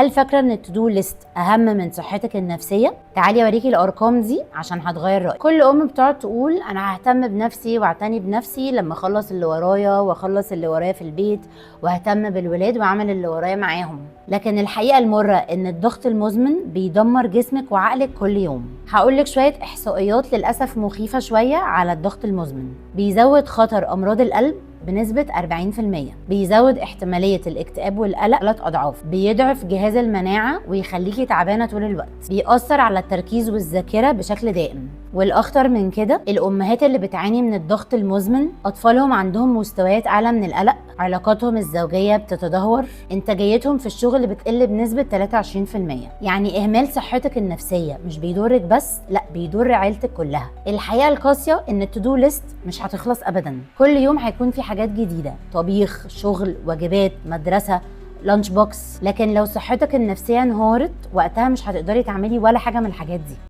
هل فاكره ان التو ليست اهم من صحتك النفسيه؟ تعالي اوريكي الارقام دي عشان هتغير رايك. كل ام بتقعد تقول انا ههتم بنفسي واعتني بنفسي لما اخلص اللي ورايا واخلص اللي ورايا في البيت واهتم بالولاد واعمل اللي ورايا معاهم، لكن الحقيقه المره ان الضغط المزمن بيدمر جسمك وعقلك كل يوم. هقولك شويه احصائيات للاسف مخيفه شويه على الضغط المزمن. بيزود خطر امراض القلب بنسبة 40%، بيزود احتمالية الاكتئاب والقلق 3 أضعاف، بيضعف جهاز المناعة ويخليكي تعبانة طول الوقت، بيأثر على التركيز والذاكرة بشكل دائم. والأخطر من كده الأمهات اللي بتعاني من الضغط المزمن أطفالهم عندهم مستويات أعلى من القلق، علاقاتهم الزوجية بتتدهور، إنتاجيتهم في الشغل بتقل بنسبة 23%. يعني إهمال صحتك النفسية مش بيضرك بس، لا بيضر عيلتك كلها. الحقيقة القاسية إن التو ليست مش هتخلص أبدا، كل يوم هيكون في حاجات جديدة، طبيخ، شغل، واجبات، مدرسة، لانش بوكس. لكن لو صحتك النفسية انهارت وقتها مش هتقدري تعملي ولا حاجة من الحاجات دي.